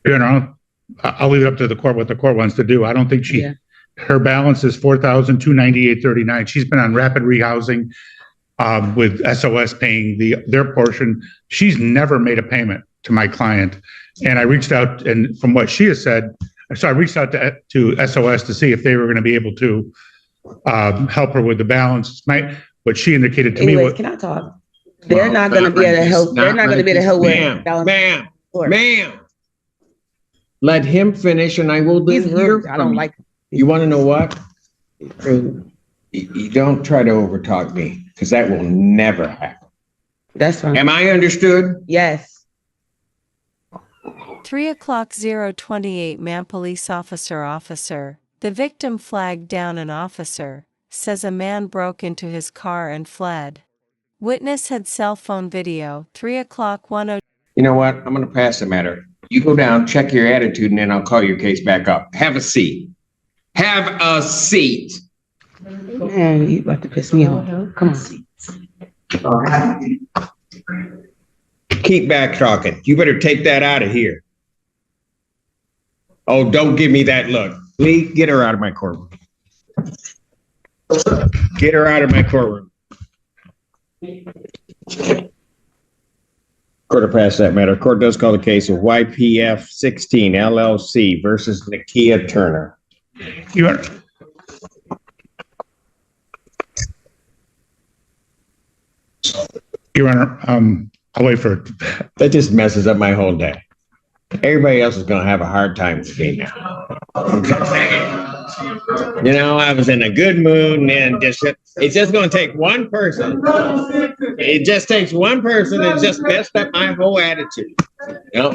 You know, I'll leave it up to the court what the court wants to do. I don't think her balance is $4,298.39. She's been on rapid rehousing with SOS paying their portion. She's never made a payment to my client. And I reached out, and from what she has said, so I reached out to SOS to see if they were going to be able to help her with the balance. What she indicated to me. Can I talk? They're not going to be able to help. They're not going to be able to help with balance. Ma'am. Let him finish, and I will hear. I don't like. You want to know what? You don't try to overtalk me, because that will never happen. That's fine. Am I understood? Yes. 3:028 man police officer. The victim flagged down an officer, says a man broke into his car and fled. Witness had cell phone video, 3:10. You know what? I'm going to pass the matter. You go down, check your attitude, and then I'll call your case back up. Have a seat. Have a seat. Man, you about to piss me off. Come on. Keep back talking. You better take that out of here. Oh, don't give me that look. Lee, get her out of my courtroom. Get her out of my courtroom. Court will pass that matter. Court does call the case of YPF 16 LLC versus Nakia Turner. Your Honor, I'll wait for it. That just messes up my whole day. Everybody else is going to have a hard time with me now. You know, I was in a good mood, and then it's just going to take one person. It just takes one person and just messed up my whole attitude. You know?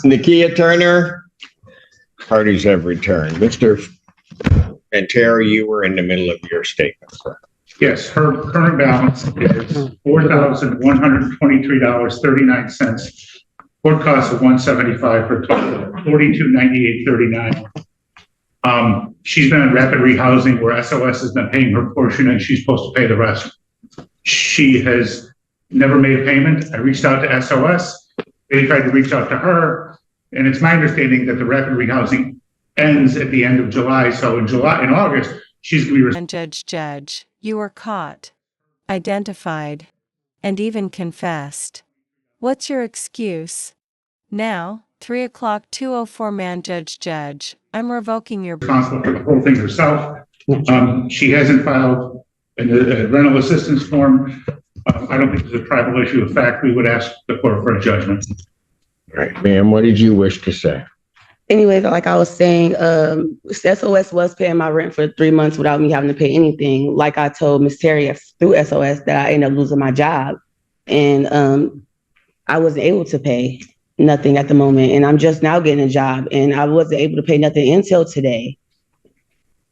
Nakia Turner, parties have returned. Mr. Pantera, you were in the middle of your statement, sir. Yes, her current balance is $4,123.39. Court costs of $175 for a total of $4298.39. She's been in rapid rehousing where SOS has been paying her portion and she's supposed to pay the rest. She has never made a payment. I reached out to SOS. They tried to reach out to her, and it's my understanding that the rapid rehousing ends at the end of July. So in August, she's going to be Judge, you were caught, identified, and even confessed. What's your excuse? Now, 3:0204 man judge, I'm revoking your responsible for the whole thing herself. She hasn't filed a rental assistance form. I don't think it's a tribal issue of fact. We would ask the court for a judgment. All right, ma'am, what did you wish to say? Anyways, like I was saying, SOS was paying my rent for 3 months without me having to pay anything. Like I told Ms. Terry through SOS that I ended up losing my job, and I wasn't able to pay nothing at the moment. And I'm just now getting a job, and I wasn't able to pay nothing until today.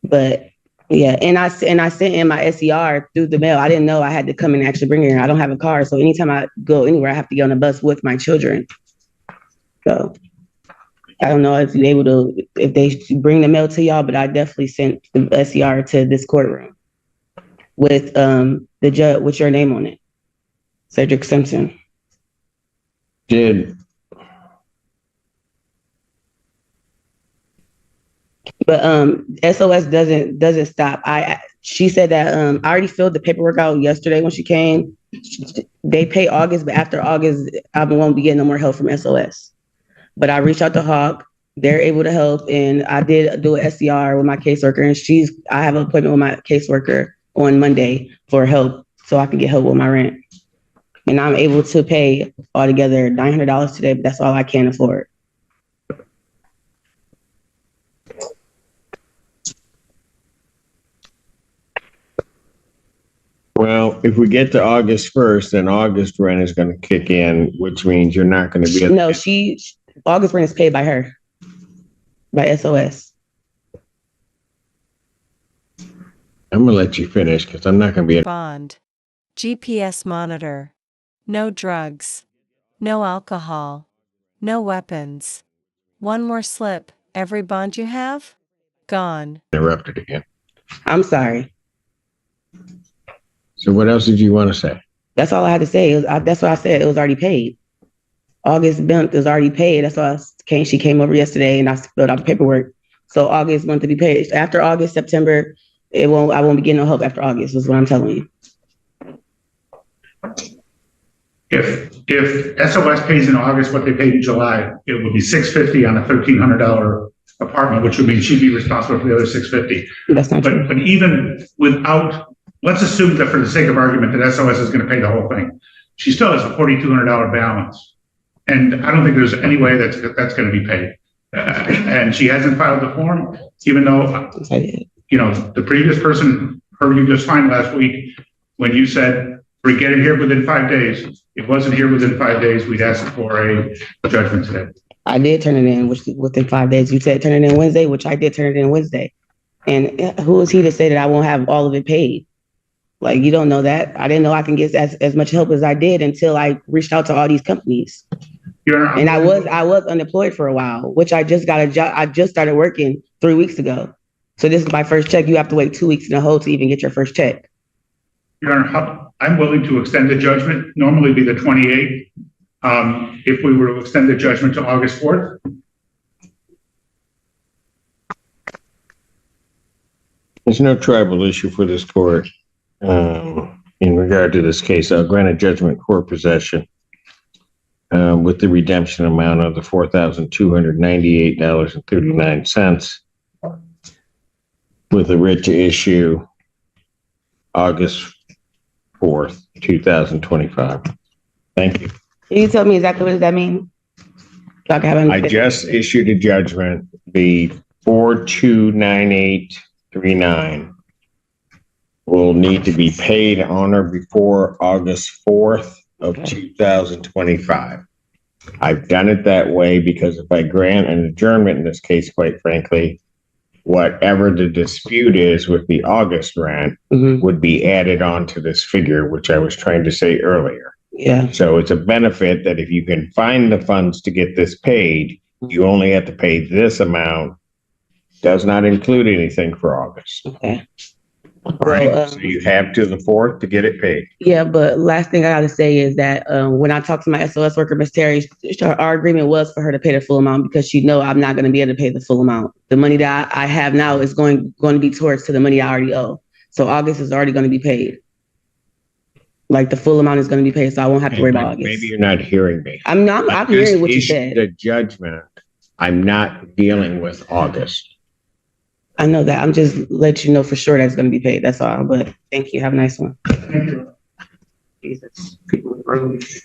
But yeah, and I sent in my SER through the mail. I didn't know I had to come and actually bring it in. I don't have a car, so anytime I go anywhere, I have to get on a bus with my children. So I don't know if you're able to, if they bring the mail to y'all, but I definitely sent the SER to this courtroom with the judge with your name on it, Cedric Simpson. But SOS doesn't stop. She said that I already filled the paperwork out yesterday when she came. They pay August, but after August, I won't be getting no more help from SOS. But I reached out to Hawk. They're able to help, and I did do an SCR with my caseworker, and I have an appointment with my caseworker on Monday for help, so I can get help with my rent. And I'm able to pay altogether $900 today, but that's all I can afford. Well, if we get to August 1st, then August rent is going to kick in, which means you're not going to be. No, August rent is paid by her, by SOS. I'm going to let you finish because I'm not going to be. Bond. GPS monitor. No drugs. No alcohol. No weapons. One more slip. Every bond you have? Gone. Interrupted again. I'm sorry. So what else did you want to say? That's all I had to say. That's what I said. It was already paid. August month is already paid. That's why she came over yesterday and I filled out the paperwork. So August month to be paid. After August, September, I won't be getting no help after August, is what I'm telling you. If SOS pays in August what they paid in July, it would be $650 on a $1,300 apartment, which would mean she'd be responsible for the other $650. That's not true. But even without, let's assume that for the sake of argument that SOS is going to pay the whole thing. She still has a $4,200 balance. And I don't think there's any way that's going to be paid. And she hasn't filed the form, even though, you know, the previous person heard you just fine last week when you said, we get it here within 5 days. It wasn't here within 5 days. We'd ask for a judgment today. I did turn it in within 5 days. You said turn it in Wednesday, which I did turn it in Wednesday. And who is he to say that I won't have all of it paid? Like, you don't know that. I didn't know I can get as much help as I did until I reached out to all these companies. And I was unemployed for a while, which I just got a job. I just started working 3 weeks ago. So this is my first check. You have to wait 2 weeks in a hole to even get your first check. Your Honor, I'm willing to extend the judgment, normally be the 28th. If we were to extend the judgment to August 4th. There's no tribal issue for this court in regard to this case. I'll grant a judgment court possession with the redemption amount of the $4,298.39 with a writ to issue August 4th, 2025. Thank you. Can you tell me exactly what does that mean? I just issued a judgment, the 4,298.39 will need to be paid on or before August 4th of 2025. I've done it that way because if I grant an adjournment in this case, quite frankly, whatever the dispute is with the August rent would be added on to this figure, which I was trying to say earlier. Yeah. So it's a benefit that if you can find the funds to get this paid, you only have to pay this amount. Does not include anything for August. Okay. Right. So you have to the 4th to get it paid. Yeah, but last thing I got to say is that when I talked to my SOS worker, Miss Terry, our agreement was for her to pay the full amount because she know I'm not going to be able to pay the full amount. The money that I have now is going to be towards to the money I already owe. So August is already going to be paid. Like the full amount is going to be paid, so I won't have to worry about August. Maybe you're not hearing me. I'm hearing what you said. The judgment. I'm not dealing with August. I know that. I'm just let you know for sure that's going to be paid. That's all. But thank you. Have a nice one. Thank you. Jesus. People with roads.